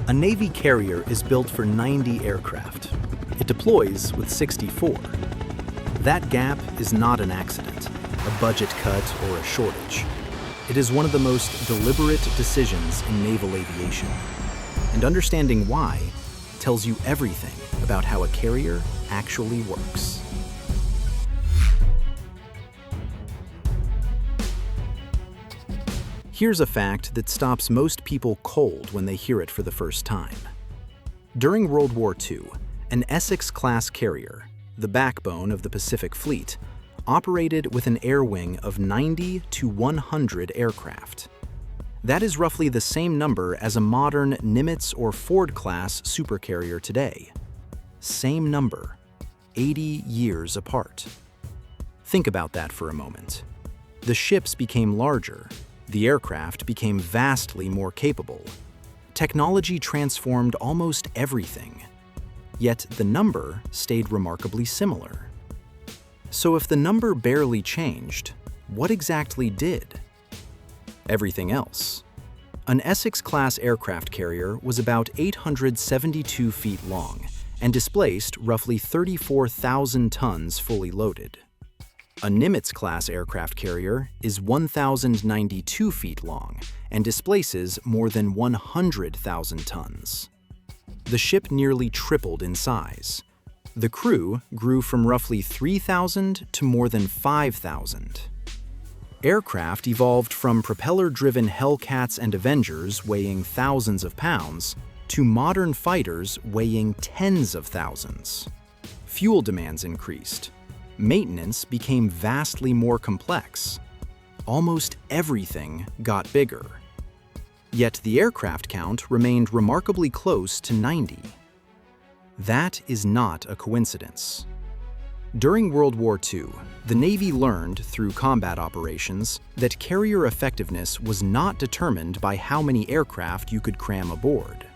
A Navy carrier is built for 90 aircraft. It deploys with 64. That gap is not an accident, a budget cut, or a shortage. It is one of the most deliberate decisions in naval aviation. And understanding why tells you everything about how a carrier actually works. Here's a fact that stops most people cold when they hear it for the first time. During World War II, an Essex-class carrier, the backbone of the Pacific Fleet, operated with an air wing of 90 to 100 aircraft. That is roughly the same number as a modern Nimitz or Ford-class supercarrier today. Same number, 80 years apart. Think about that for a moment. The ships became larger. The aircraft became vastly more capable. Technology transformed almost everything. Yet the number stayed remarkably similar. So if the number barely changed, what exactly did? Everything else. An Essex-class aircraft carrier was about 872 feet long and displaced roughly 34,000 tons fully loaded. A Nimitz-class aircraft carrier is 1,092 feet long and displaces more than 100,000 tons. The ship nearly tripled in size. The crew grew from roughly 3,000 to more than 5,000. Aircraft evolved from propeller-driven Hellcats and Avengers weighing thousands of pounds to modern fighters weighing tens of thousands. Fuel demands increased. Maintenance became vastly more complex. Almost everything got bigger. Yet the aircraft count remained remarkably close to 90. That is not a coincidence. During World War II, the Navy learned through combat operations that carrier effectiveness was not determined by how many aircraft you could cram aboard.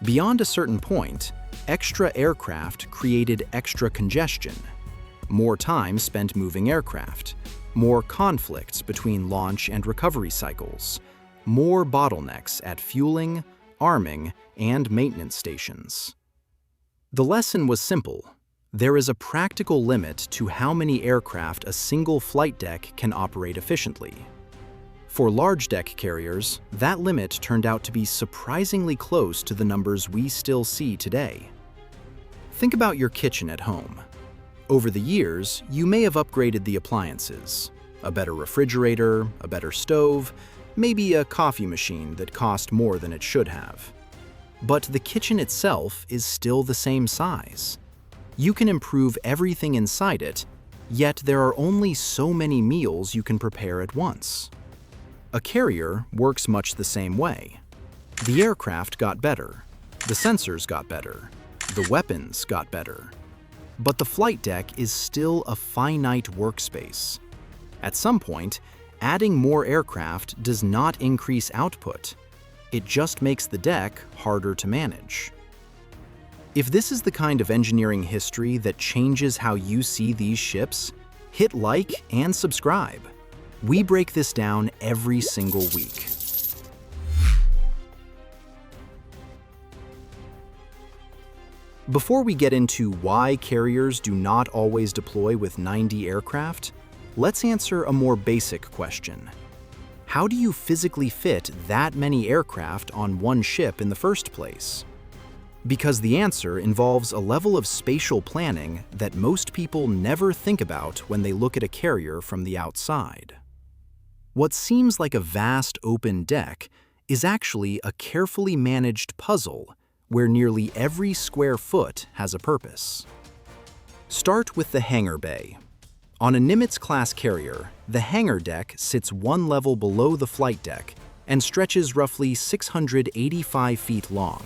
Beyond a certain point, extra aircraft created extra congestion. More time spent moving aircraft, more conflicts between launch and recovery cycles, more bottlenecks at fueling, arming, and maintenance stations. The lesson was simple. There is a practical limit to how many aircraft a single flight deck can operate efficiently. For large deck carriers, that limit turned out to be surprisingly close to the numbers we still see today. Think about your kitchen at home. Over the years, you may have upgraded the appliances. A better refrigerator, a better stove, maybe a coffee machine that cost more than it should have. But the kitchen itself is still the same size. You can improve everything inside it, yet there are only so many meals you can prepare at once. A carrier works much the same way. The aircraft got better, the sensors got better, the weapons got better. But the flight deck is still a finite workspace. At some point, adding more aircraft does not increase output. It just makes the deck harder to manage. If this is the kind of engineering history that changes how you see these ships, hit like and subscribe. We break this down every single week. Before we get into why carriers do not always deploy with 90 aircraft, let's answer a more basic question. How do you physically fit that many aircraft on one ship in the first place? Because the answer involves a level of spatial planning that most people never think about when they look at a carrier from the outside. What seems like a vast open deck is actually a carefully managed puzzle where nearly every square foot has a purpose. Start with the hangar bay. On a Nimitz-class carrier, the hangar deck sits one level below the flight deck and stretches roughly 685 feet long,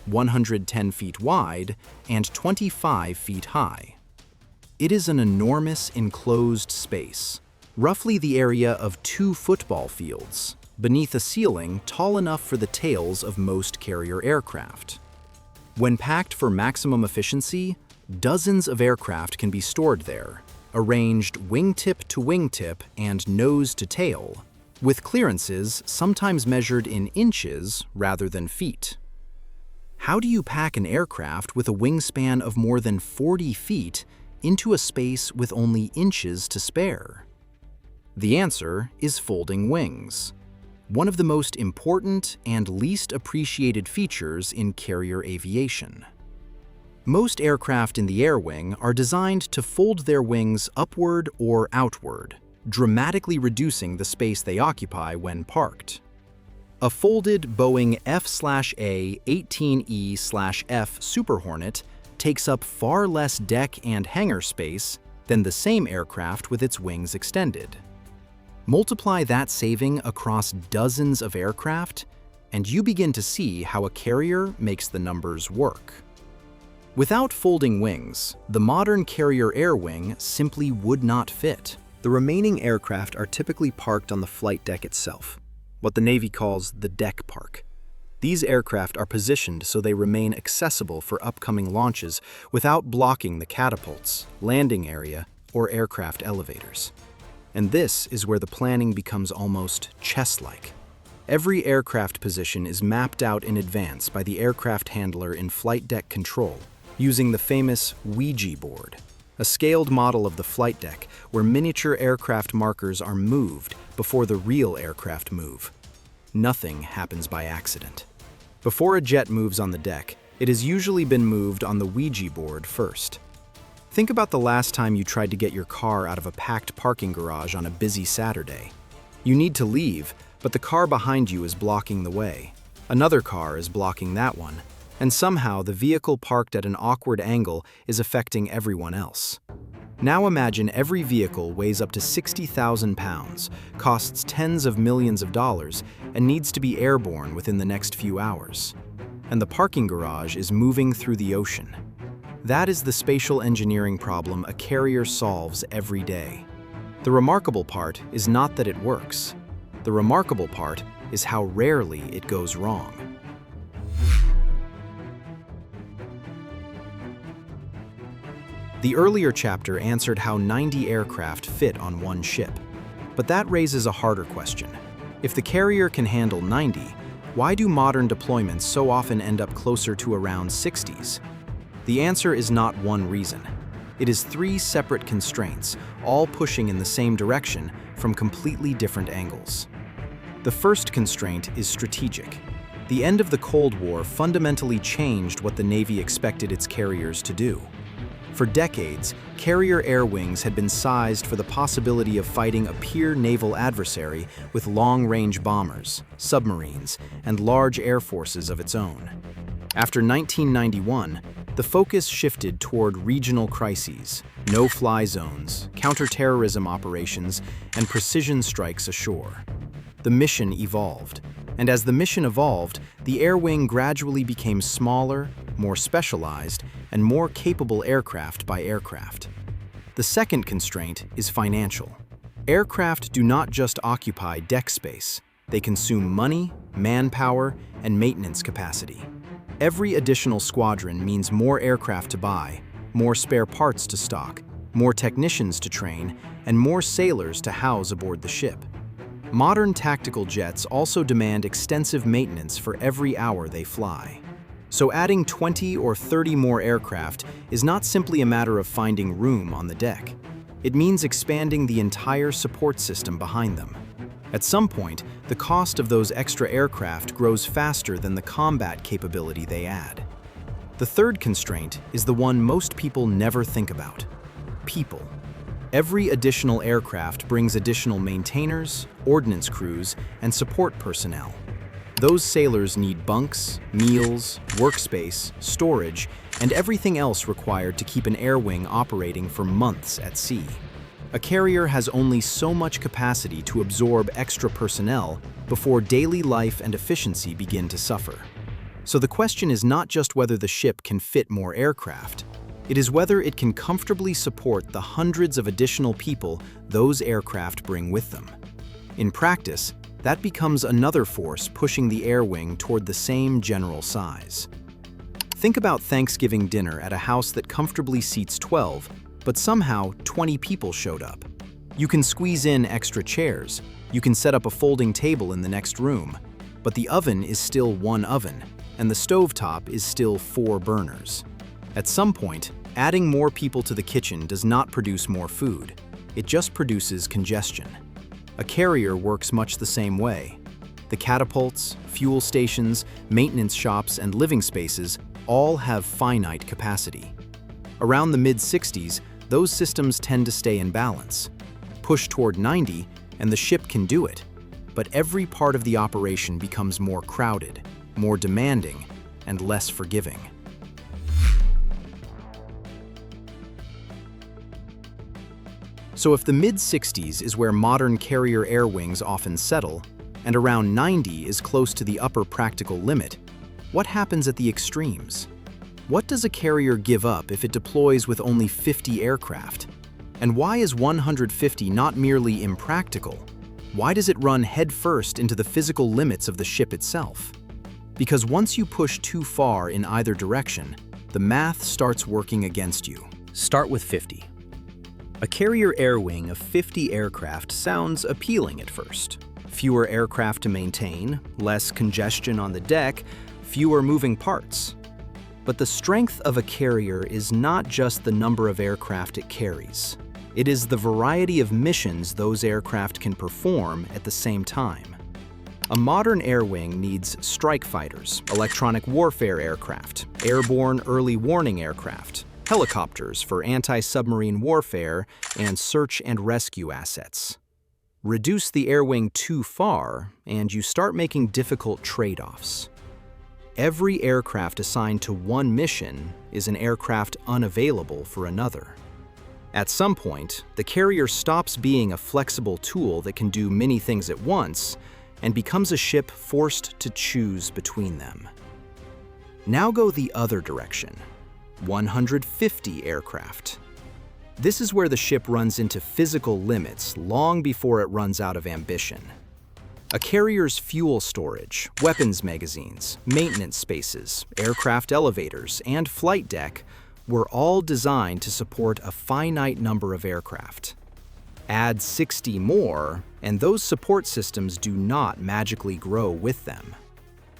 110 feet wide, and 25 feet high. It is an enormous enclosed space, roughly the area of 2 football fields, beneath a ceiling tall enough for the tails of most carrier aircraft. When packed for maximum efficiency, dozens of aircraft can be stored there, arranged wingtip to wingtip and nose to tail, with clearances sometimes measured in inches rather than feet. How do you pack an aircraft with a wingspan of more than 40 feet into a space with only inches to spare? The answer is folding wings, one of the most important and least appreciated features in carrier aviation. Most aircraft in the air wing are designed to fold their wings upward or outward, dramatically reducing the space they occupy when parked. A folded Boeing F/A 18E/F Super Hornet takes up far less deck and hangar space than the same aircraft with its wings extended. Multiply that saving across dozens of aircraft, and you begin to see how a carrier makes the numbers work. Without folding wings, the modern carrier air wing simply would not fit. The remaining aircraft are typically parked on the flight deck itself, what the Navy calls the deck park. These aircraft are positioned so they remain accessible for upcoming launches without blocking the catapults, landing area, or aircraft elevators. And this is where the planning becomes almost chess-like. Every aircraft position is mapped out in advance by the aircraft handler in flight deck control, using the famous Ouija board, a scaled model of the flight deck where miniature aircraft markers are moved before the real aircraft move. Nothing happens by accident. Before a jet moves on the deck, it has usually been moved on the Ouija board first. Think about the last time you tried to get your car out of a packed parking garage on a busy Saturday. You need to leave, but the car behind you is blocking the way. Another car is blocking that one, and somehow the vehicle parked at an awkward angle is affecting everyone else. Now imagine every vehicle weighs up to 60,000 pounds, costs tens of millions of dollars, and needs to be airborne within the next few hours. And the parking garage is moving through the ocean. That is the spatial engineering problem a carrier solves every day. The remarkable part is not that it works. The remarkable part is how rarely it goes wrong. The earlier chapter answered how 90 aircraft fit on one ship. But that raises a harder question. If the carrier can handle 90, why do modern deployments so often end up closer to around 60s? The answer is not one reason. It is three separate constraints, all pushing in the same direction from completely different angles. The first constraint is strategic. The end of the Cold War fundamentally changed what the Navy expected its carriers to do. For decades, carrier air wings had been sized for the possibility of fighting a peer naval adversary with long-range bombers, submarines, and large air forces of its own. After 1991, the focus shifted toward regional crises, no-fly zones, counterterrorism operations, and precision strikes ashore. The mission evolved, and as the mission evolved, the air wing gradually became smaller, more specialized, and more capable aircraft by aircraft. The second constraint is financial. Aircraft do not just occupy deck space, they consume money, manpower, and maintenance capacity. Every additional squadron means more aircraft to buy, more spare parts to stock, more technicians to train, and more sailors to house aboard the ship. Modern tactical jets also demand extensive maintenance for every hour they fly. So adding 20 or 30 more aircraft is not simply a matter of finding room on the deck. It means expanding the entire support system behind them. At some point, the cost of those extra aircraft grows faster than the combat capability they add. The third constraint is the one most people never think about: people. Every additional aircraft brings additional maintainers, ordnance crews, and support personnel. Those sailors need bunks, meals, workspace, storage, and everything else required to keep an air wing operating for months at sea. A carrier has only so much capacity to absorb extra personnel before daily life and efficiency begin to suffer. So the question is not just whether the ship can fit more aircraft, it is whether it can comfortably support the hundreds of additional people those aircraft bring with them. In practice, that becomes another force pushing the air wing toward the same general size. Think about Thanksgiving dinner at a house that comfortably seats 12, but somehow 20 people showed up. You can squeeze in extra chairs, you can set up a folding table in the next room, but the oven is still one oven, and the stovetop is still 4 burners. At some point, adding more people to the kitchen does not produce more food. It just produces congestion. A carrier works much the same way. The catapults, fuel stations, maintenance shops, and living spaces all have finite capacity. Around the mid-60s, those systems tend to stay in balance. Push toward 90, and the ship can do it. But every part of the operation becomes more crowded, more demanding, and less forgiving. So if the mid-60s is where modern carrier air wings often settle, and around 90 is close to the upper practical limit, what happens at the extremes? What does a carrier give up if it deploys with only 50 aircraft? And why is 150 not merely impractical? Why does it run headfirst into the physical limits of the ship itself? Because once you push too far in either direction, the math starts working against you. Start with 50. A carrier air wing of 50 aircraft sounds appealing at first. Fewer aircraft to maintain, less congestion on the deck, fewer moving parts. But the strength of a carrier is not just the number of aircraft it carries. It is the variety of missions those aircraft can perform at the same time. A modern air wing needs strike fighters, electronic warfare aircraft, airborne early warning aircraft, helicopters for anti-submarine warfare, and search and rescue assets. Reduce the air wing too far, and you start making difficult trade-offs. Every aircraft assigned to one mission is an aircraft unavailable for another. At some point, the carrier stops being a flexible tool that can do many things at once and becomes a ship forced to choose between them. Now go the other direction. 150 aircraft. This is where the ship runs into physical limits long before it runs out of ambition. A carrier's fuel storage, weapons magazines, maintenance spaces, aircraft elevators, and flight deck were all designed to support a finite number of aircraft. Add 60 more, and those support systems do not magically grow with them.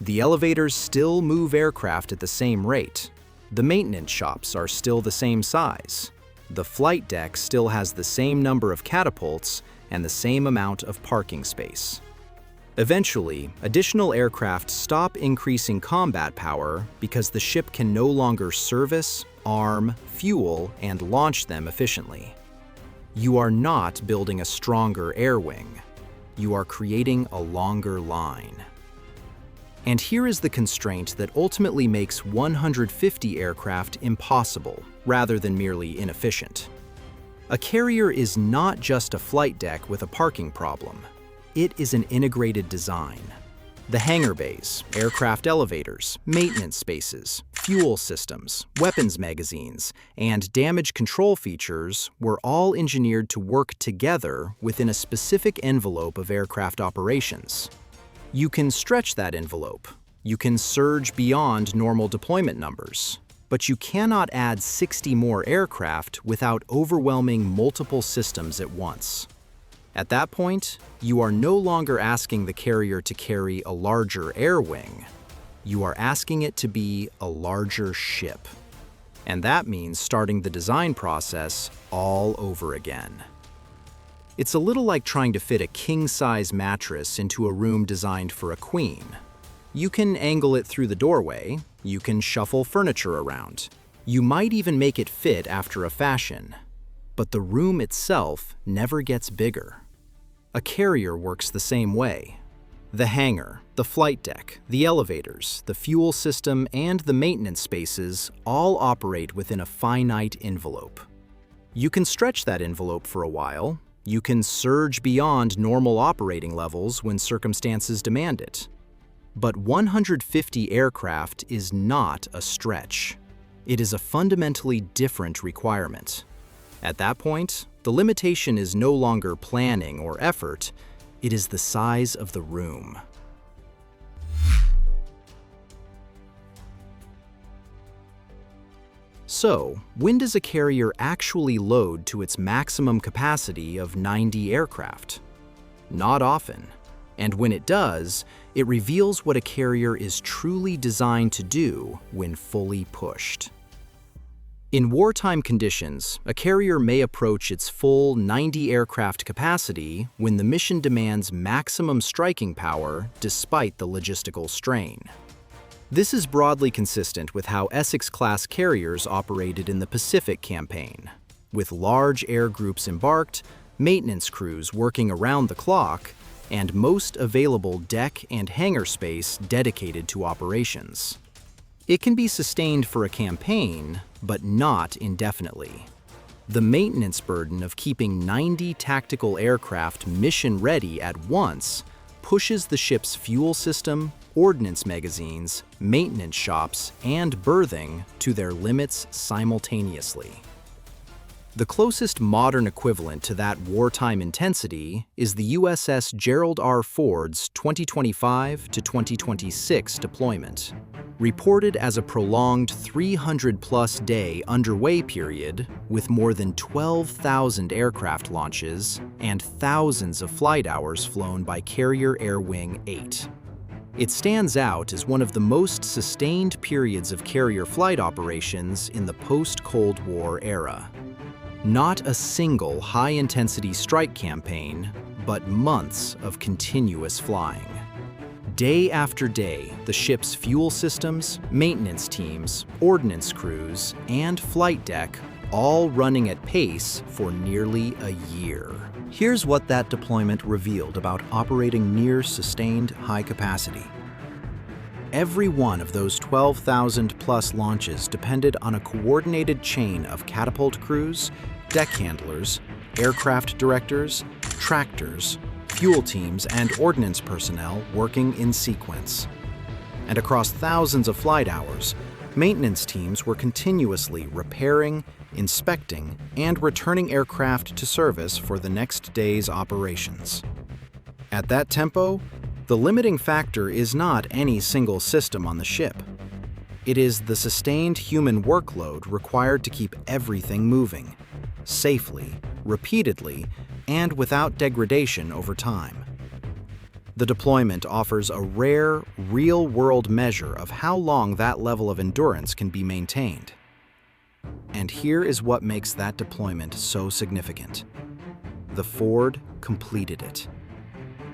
The elevators still move aircraft at the same rate. The maintenance shops are still the same size. The flight deck still has the same number of catapults and the same amount of parking space. Eventually, additional aircraft stop increasing combat power because the ship can no longer service, arm, fuel, and launch them efficiently. You are not building a stronger air wing. You are creating a longer line. And here is the constraint that ultimately makes 150 aircraft impossible, rather than merely inefficient. A carrier is not just a flight deck with a parking problem. It is an integrated design. The hangar bays, aircraft elevators, maintenance spaces, fuel systems, weapons magazines, and damage control features were all engineered to work together within a specific envelope of aircraft operations. You can stretch that envelope. You can surge beyond normal deployment numbers. But you cannot add 60 more aircraft without overwhelming multiple systems at once. At that point, you are no longer asking the carrier to carry a larger air wing. You are asking it to be a larger ship. And that means starting the design process all over again. It's a little like trying to fit a king-size mattress into a room designed for a queen. You can angle it through the doorway, you can shuffle furniture around. You might even make it fit after a fashion. But the room itself never gets bigger. A carrier works the same way. The hangar, the flight deck, the elevators, the fuel system, and the maintenance spaces all operate within a finite envelope. You can stretch that envelope for a while. You can surge beyond normal operating levels when circumstances demand it. But 150 aircraft is not a stretch. It is a fundamentally different requirement. At that point, the limitation is no longer planning or effort, it is the size of the room. So, when does a carrier actually load to its maximum capacity of 90 aircraft? Not often. And when it does, it reveals what a carrier is truly designed to do when fully pushed. In wartime conditions, a carrier may approach its full 90 aircraft capacity when the mission demands maximum striking power despite the logistical strain. This is broadly consistent with how Essex-class carriers operated in the Pacific campaign, with large air groups embarked, maintenance crews working around the clock, and most available deck and hangar space dedicated to operations. It can be sustained for a campaign, but not indefinitely. The maintenance burden of keeping 90 tactical aircraft mission-ready at once pushes the ship's fuel system, ordnance magazines, maintenance shops, and berthing to their limits simultaneously. The closest modern equivalent to that wartime intensity is the USS Gerald R. Ford's 2025 to 2026 deployment. Reported as a prolonged 300-plus day underway period with more than 12,000 aircraft launches and thousands of flight hours flown by Carrier Air Wing 8. It stands out as one of the most sustained periods of carrier flight operations in the post-Cold War era. Not a single high-intensity strike campaign, but months of continuous flying. Day after day, the ship's fuel systems, maintenance teams, ordnance crews, and flight deck all running at pace for nearly a year. Here's what that deployment revealed about operating near sustained high capacity. Every one of those 12,000-plus launches depended on a coordinated chain of catapult crews, deck handlers, aircraft directors, tractors, fuel teams, and ordnance personnel working in sequence. And across thousands of flight hours, maintenance teams were continuously repairing, inspecting, and returning aircraft to service for the next day's operations. At that tempo, the limiting factor is not any single system on the ship. It is the sustained human workload required to keep everything moving, safely, repeatedly, and without degradation over time. The deployment offers a rare, real-world measure of how long that level of endurance can be maintained. And here is what makes that deployment so significant. The Ford completed it.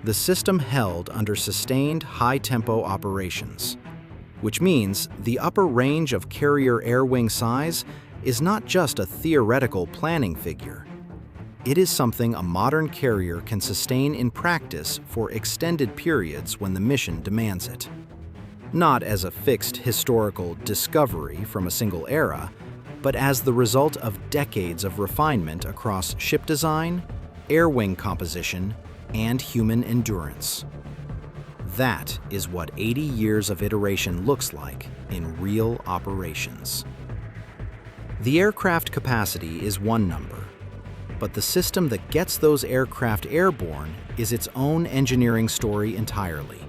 The system held under sustained high-tempo operations, which means the upper range of Carrier Air Wing size is not just a theoretical planning figure. It is something a modern carrier can sustain in practice for extended periods when the mission demands it. Not as a fixed historical discovery from a single era, but as the result of decades of refinement across ship design, air wing composition, and human endurance. That is what 80 years of iteration looks like in real operations. The aircraft capacity is one number, but the system that gets those aircraft airborne is its own engineering story entirely.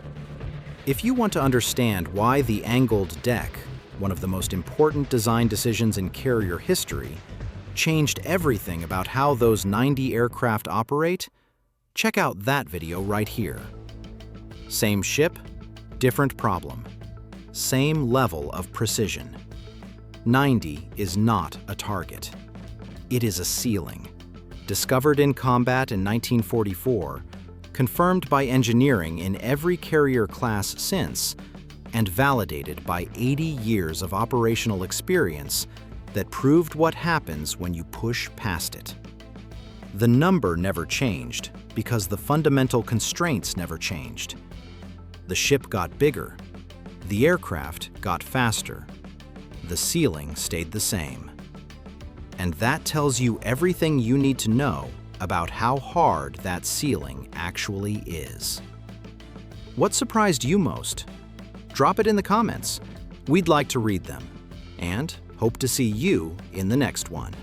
If you want to understand why the angled deck, one of the most important design decisions in carrier history, changed everything about how those 90 aircraft operate, check out that video right here. Same ship, different problem. Same level of precision. 90 is not a target. It is a ceiling. Discovered in combat in 1944, confirmed by engineering in every carrier class since, and validated by 80 years of operational experience that proved what happens when you push past it. The number never changed because the fundamental constraints never changed. The ship got bigger. The aircraft got faster. The ceiling stayed the same. And that tells you everything you need to know about how hard that ceiling actually is. What surprised you most? Drop it in the comments. We'd like to read them. And hope to see you in the next one.